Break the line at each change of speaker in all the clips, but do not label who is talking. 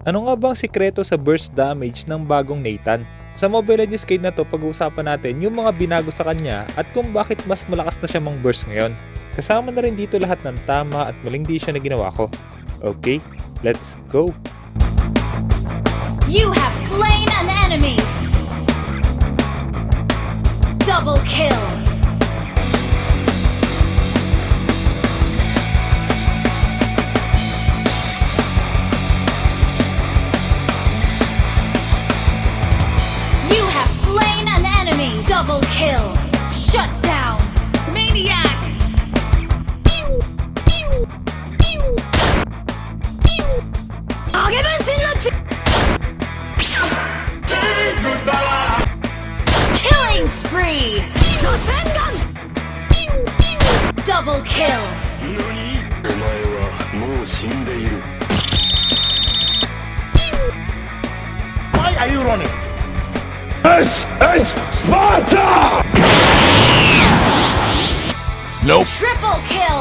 Ano nga bang sikreto sa burst damage ng bagong Nathan? Sa Mobile Legends Guide na to, pag-uusapan natin yung mga binago sa kanya at kung bakit mas malakas na siya mang-burst ngayon. Kasama na rin dito lahat ng tama at maling desisyon na ginawa ko. Okay, let's go!
You have slain an enemy! Double kill! You have slain an enemy! Double kill! Shut down! Maniac! Killing spree! Double kill!
Why are you running? This is Sparta! Nope.
Triple kill!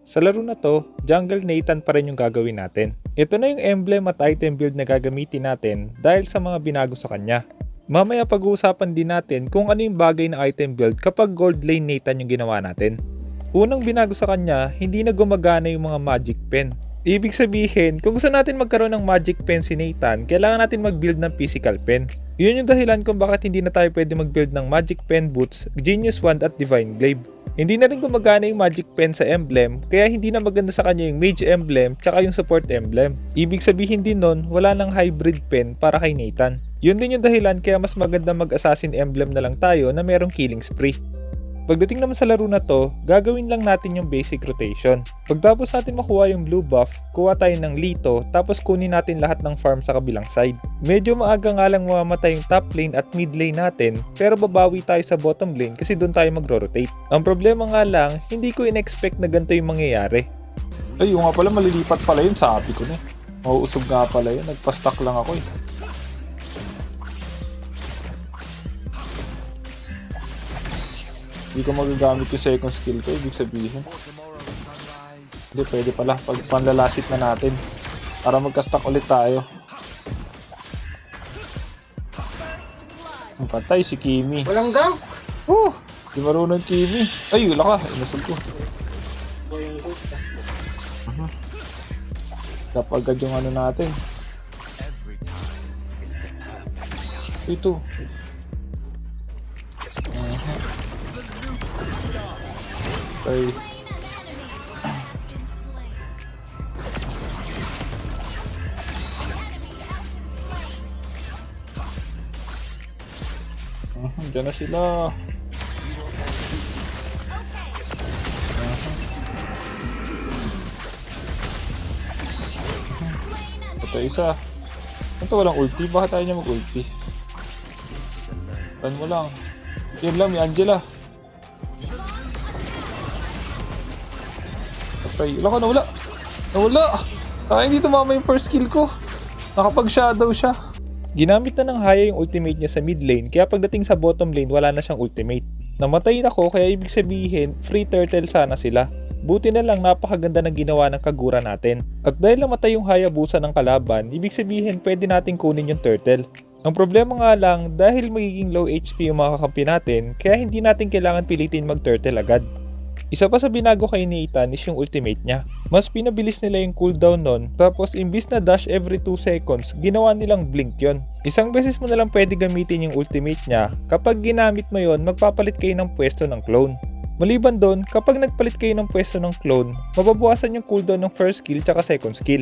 Sa laro na to, Jungle Nathan pa rin yung gagawin natin. Ito na yung emblem at item build na gagamitin natin dahil sa mga binago sa kanya. Mamaya pag-uusapan din natin kung ano yung bagay na item build kapag Gold Lane Nathan yung ginawa natin. Unang binago sa kanya, hindi na gumagana yung mga magic pen. Ibig sabihin, kung gusto natin magkaroon ng magic pen si Nathan, kailangan natin mag-build ng physical pen. Yun yung dahilan kung bakit hindi na tayo pwede mag-build ng magic pen boots, genius wand at divine glaive. Hindi na rin gumagana yung magic pen sa emblem, kaya hindi na maganda sa kanya yung mage emblem tsaka yung support emblem. Ibig sabihin din nun, wala nang hybrid pen para kay Nathan. Yun din yung dahilan kaya mas maganda mag-assassin emblem na lang tayo na merong killing spree. Pagdating naman sa laro na to, gagawin lang natin yung basic rotation. Pagtapos natin makuha yung blue buff, kuha tayo ng Lito tapos kunin natin lahat ng farm sa kabilang side. Medyo maaga nga lang mamamatay yung top lane at mid lane natin, pero babawi tayo sa bottom lane kasi doon tayo mag-rotate. Ang problema nga lang, hindi ko in-expect na ganito yung mangyayari.
Ay, yung nga pala, malilipat pala yun, sabi ko na. Mauusog nga pala yun, nagpa-stuck lang ako eh. Hindi ko magagamit yung second skill ko, ibig sabihin. Hindi, pwede pala, pag panlalasit na natin. Para magka-stuck ulit tayo. Ang patay si Kimi.
Walang gang?
Di marunong Kimi. Ay, wala ka, inasal ko. Kapagad yung ano natin. Ito. Okay. Diyan na sila. Ito isa. Ito walang ulti. Bakit tayo niya mag-ulti? Tan mo lang. Yan lang, may Angela. Patay. Wala ka, nawala. Nawala! Ay, hindi tumama yung first kill ko. Nakapag-shadow siya.
Ginamit na ng Haya yung ultimate niya sa mid lane, kaya pagdating sa bottom lane wala na siyang ultimate. Namatay ako, kaya ibig sabihin free turtle sana sila. Buti na lang napakaganda ng ginawa ng Kagura natin. At dahil namatay yung Hayabusa ng kalaban, ibig sabihin pwede natin kunin yung turtle. Ang problema nga lang, dahil magiging low HP yung mga kakampi natin, kaya hindi natin kailangan pilitin mag-turtle agad. Isa pa sa binago kay Nathan is yung ultimate niya. Mas pinabilis nila yung cooldown nun, tapos imbis na dash every 2 seconds, ginawa nilang blink yon. Isang beses mo na lang pwede gamitin yung ultimate niya, kapag ginamit mo yon, magpapalit kayo ng pwesto ng clone. Maliban doon, kapag nagpalit kayo ng pwesto ng clone, mababawasan yung cooldown ng first skill tsaka second skill.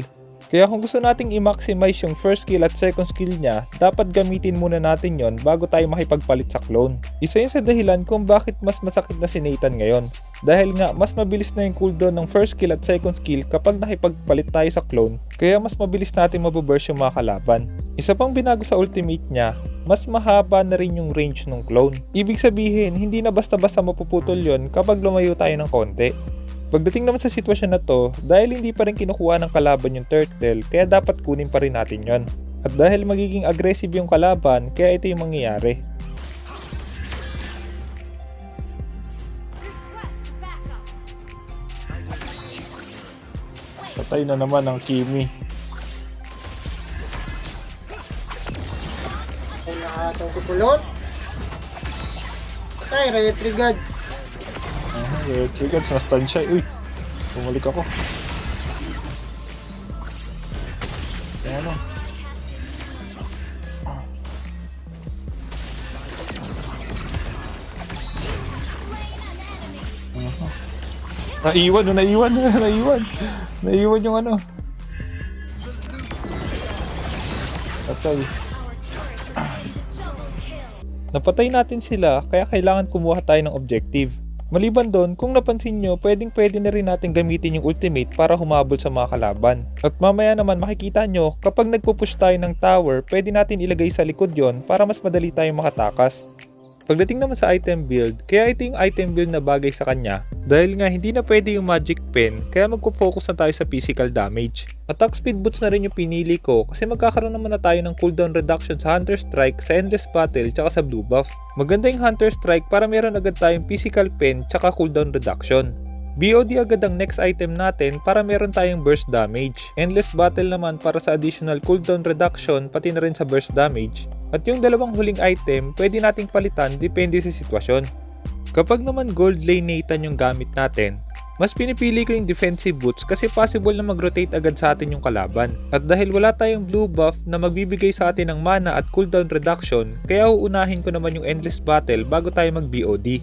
Kaya kung gusto nating i-maximize yung first skill at second skill niya, dapat gamitin muna natin yon bago tayo makipagpalit sa clone. Isa yun sa dahilan kung bakit mas masakit na si Nathan ngayon. Dahil nga mas mabilis na yung cooldown ng first skill at second skill kapag nakipagpalit tayo sa clone, kaya mas mabilis natin mababurst yung mga kalaban. Isa pang binago sa ultimate niya, mas mahaba na rin yung range ng clone. Ibig sabihin, hindi na basta-basta mapuputol yon kapag lumayo tayo ng konti. Pagdating naman sa sitwasyon na to, dahil hindi pa rin kinukuha ng kalaban yung turtle, kaya dapat kunin pa rin natin yon. At dahil magiging aggressive yung kalaban, kaya ito yung mangyayari.
Patay na naman ang Kimi.
Ay, nakatang kupulot. Patay, retry god.
Triggers, na-stun siya. Uy, bumalik ako. Ano? Naiwan yung ano. Patay.
Napatay natin sila, kaya kailangan kumuha tayo ng objective. Maliban doon, kung napansin nyo, pwede na rin natin gamitin yung ultimate para humabol sa mga kalaban. At mamaya naman makikita nyo, kapag nagpupush tayo ng tower, pwede natin ilagay sa likod yon para mas madali tayong makatakas. Pagdating naman sa item build, kaya ito yung item build na bagay sa kanya. Dahil nga hindi na pwede yung magic pen, kaya magpo-focus na tayo sa physical damage. Attack speed boots na rin yung pinili ko kasi magkakaroon naman na tayo ng cooldown reduction sa Hunter Strike, sa Endless Battle, tsaka sa Blue Buff. Maganda yung Hunter Strike para meron agad tayong physical pen tsaka cooldown reduction. BOD agad ang next item natin para meron tayong burst damage. Endless Battle naman para sa additional cooldown reduction pati na rin sa burst damage. At yung dalawang huling item, pwede nating palitan depende sa sitwasyon. Kapag naman gold lane Nathan yung gamit natin, mas pinipili ko yung defensive boots kasi possible na mag-rotate agad sa atin yung kalaban. At dahil wala tayong blue buff na magbibigay sa atin ng mana at cooldown reduction, kaya uunahin ko naman yung Endless Battle bago tayo mag-BOD.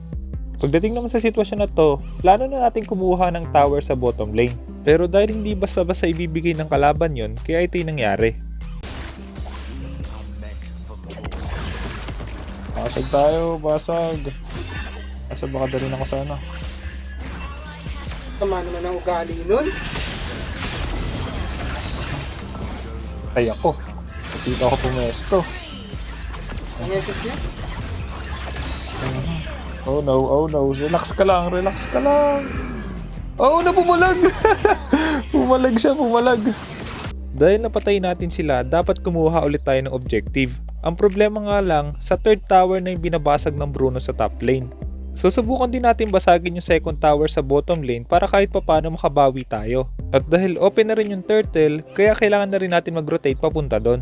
Pagdating naman sa sitwasyon na to, plano na natin kumuha ng tower sa bottom lane. Pero dahil hindi basta-basta ibibigay ng kalaban yon, kaya ito yung nangyari.
Basag tayo, basag. Asa baka dalhin ako sana.
Tama naman ang ugali nun.
Ay ako. Dito ako pumesto.
Ang esos niya.
Oh no. Relax ka lang. Oh, bumalag! Bumalag.
Dahil napatay natin sila, dapat kumuha ulit tayo ng objective. Ang problema nga lang, sa third tower na yung binabasag ng Bruno sa top lane. Susubukan din natin basagin yung second tower sa bottom lane para kahit papano makabawi tayo. At dahil open na rin yung turtle, kaya kailangan na rin natin mag-rotate papunta doon.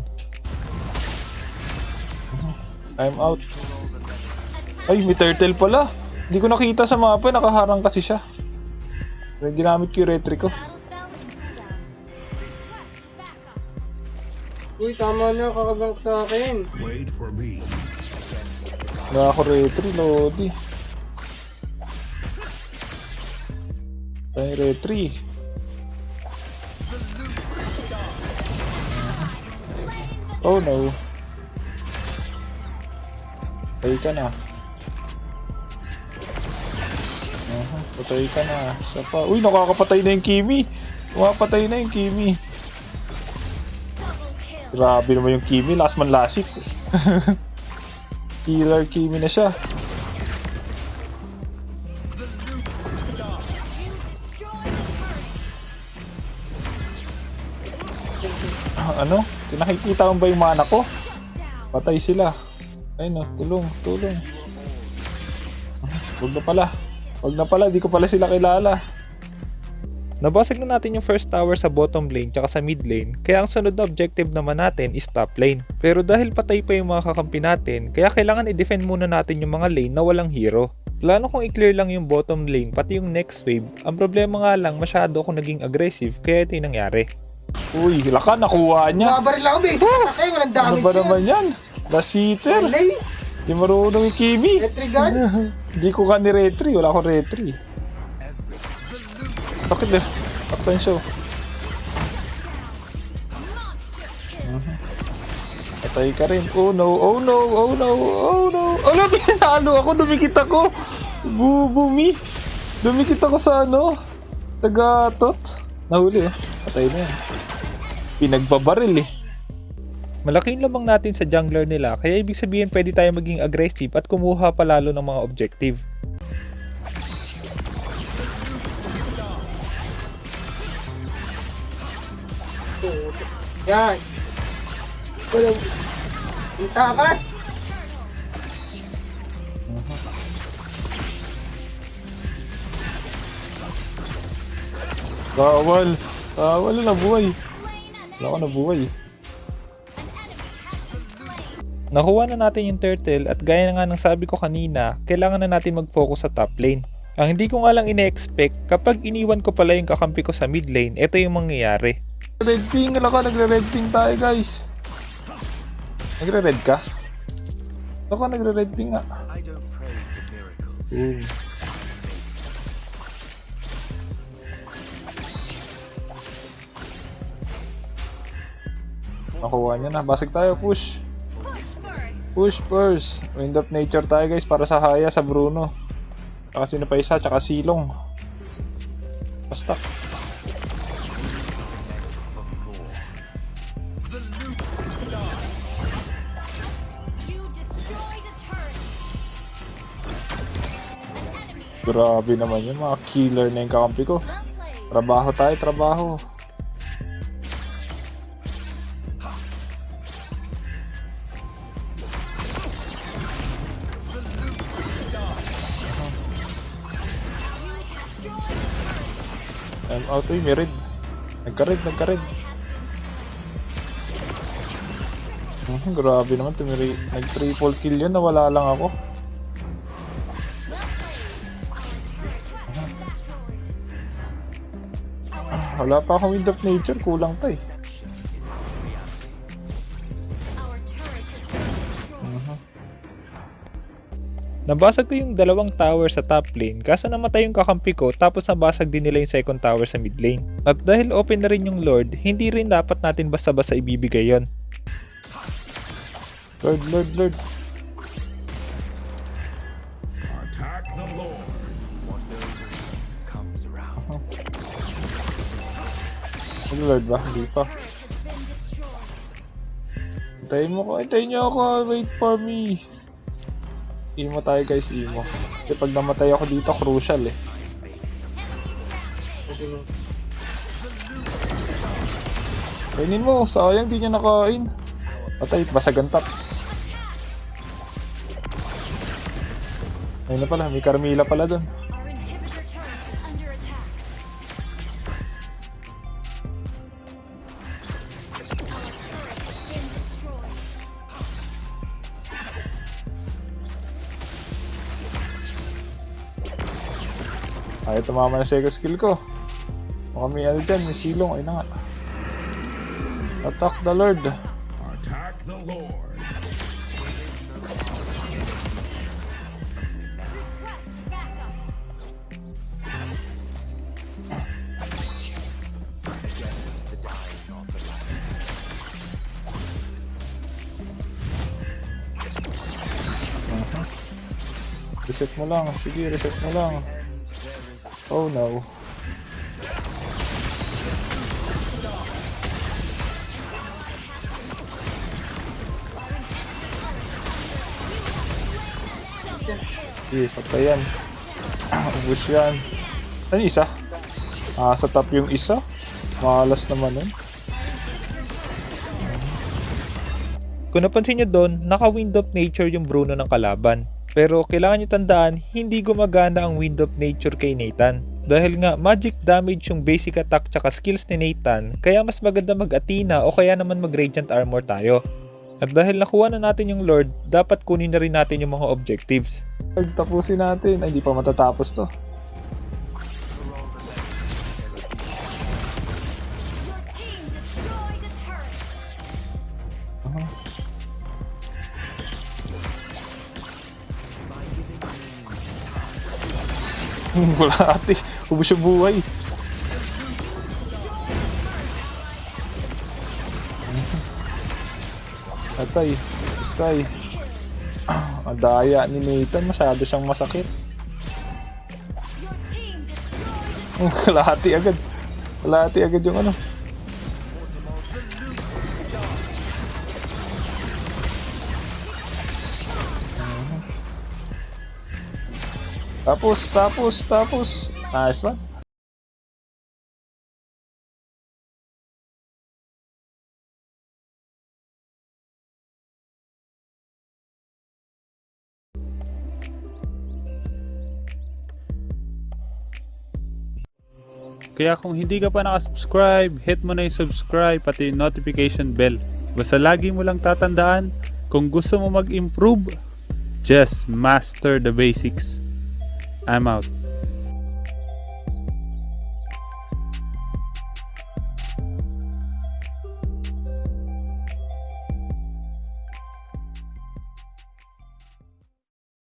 I'm out. Ay, may turtle pala. Hindi ko nakita sa mapa, nakaharang kasi siya. Kaya ginamit ko yung retry ko.
Uy, tama na, kakagank sa akin.
Wait for me.
Wala ako retry, Lodi. Tayo retry. Oh no. Patay ka na. Patay ka na. Isa pa. Uy, nakakapatay na yung Kimi. Umapatay na yung Kimi. Grabe naman yung Kimi. Last man lasik. Killer Kimi na siya. Ano? Nakikita mo ba yung mana ko? Patay sila. Ayun no, tulong. Wag na pala, di ko pala sila kilala.
Nabasag na natin yung first tower sa bottom lane tsaka sa mid lane, kaya ang sunod na objective naman natin is top lane. Pero dahil patay pa yung mga kakampi natin, kaya kailangan i-defend muna natin yung mga lane na walang hero. Plano kong i-clear lang yung bottom lane pati yung next wave. Ang problema nga lang, masyado akong naging aggressive kaya ito yung nangyari.
Uy, laka, nakuha niya.
Mabaril ako, basic sa akin, walang
Ano
damage
ba naman yan? Last hitter.
Relay,
Di marunong yung Kimi.
retry guns.
Hindi ko ka ni-retry. Wala akong retry. Bakit eh? Attention. Patay ka rin. Oh no. Alam, pinalo ako. Dumikit ako. Bumi. Dumikit ako sa ano. Tagatot. Nahuli oh. Patay na yan. Pinagbabaril eh.
Malaki yung lamang natin sa jungler nila, kaya ibig sabihin pwede tayo maging aggressive at kumuha palalo ng mga objective.
Yan. Walang... Ang takas!
Bawal. Wala na buhay. Wala ko na buhay.
Nakuha na natin yung turtle at gaya nga ng sabi ko kanina, kailangan na natin mag-focus sa top lane. Ang hindi ko nga lang ine-expect, kapag iniwan ko pala yung kakampi ko sa mid lane, ito yung mangyayari.
Red ping. Wala ka. Nagre-red ping tayo guys. Nagre-red ka? Ako nagre-red ping nga. Boom. Nakuha niya na. Basig tayo. Push. Push first. Wind of nature tayo guys para sa Haya, sa Bruno. Tsaka sino pa isa, tsaka Silong. Basta. Grabe naman yun, mga killer na yung kakampi ko. Trabaho tayo, trabaho. I'm out may red. Nagka-red. Grabe naman, nag-triple kill yun, nawala lang ako. Wala pa akong wind of nature, kulang pa eh.
Nabasag ko yung dalawang tower sa top lane, kaso namatay yung kakampi ko tapos nabasag din nila yung second tower sa mid lane. At dahil open na rin yung Lord, hindi rin dapat natin basta-basta ibibigay yon.
Lord.
Attack the Lord.
Ano Lord ba? Hindi pa. Hintayin niyo ako. Wait for me. Imo tayo guys, imo. Kasi pag namatay ako dito, crucial eh. Kainin mo, sayang di niya nakain. Patay, basagan top. Ayun na pala, may Carmilla pala dun.
Our inhibitor turret is under attack. Our turret has been destroyed.
Ayaw tumama na second skill ko. Baka may ano dyan, may silong. Ayun na nga. Attack the Lord.
Attack the Lord.
Request backup.
Reset mo lang. Sige, reset mo lang. Oh no. Sige, patay yan. Ubus yan. Ano isa? Sa top yung isa? Malas naman nun.
Kung napansin nyo doon, naka-Wind of Nature yung Bruno ng kalaban. Pero kailangan nyo tandaan, hindi gumagana ang Wind of Nature kay Nathan. Dahil nga magic damage yung basic attack tsaka skills ni Nathan, kaya mas maganda mag-Athena o kaya naman mag-Radiant Armor tayo. At dahil nakuha na natin yung Lord, dapat kunin na rin natin yung mga objectives.
Tapusin natin. Ay, hindi pa matatapos to.
Your team destroyed a turret.
Wala ate. Ubus yung buhay. Atay. Ang daya ni Nathan. Masyado siyang masakit.
Your team destroyed.
Kalahati agad yung ano. Tapos. Nice one.
Kaya kung hindi ka pa nakasubscribe, hit mo na yung subscribe pati yung notification bell. Basta lagi mo lang tatandaan, kung gusto mo mag-improve, just master the basics. I'm out.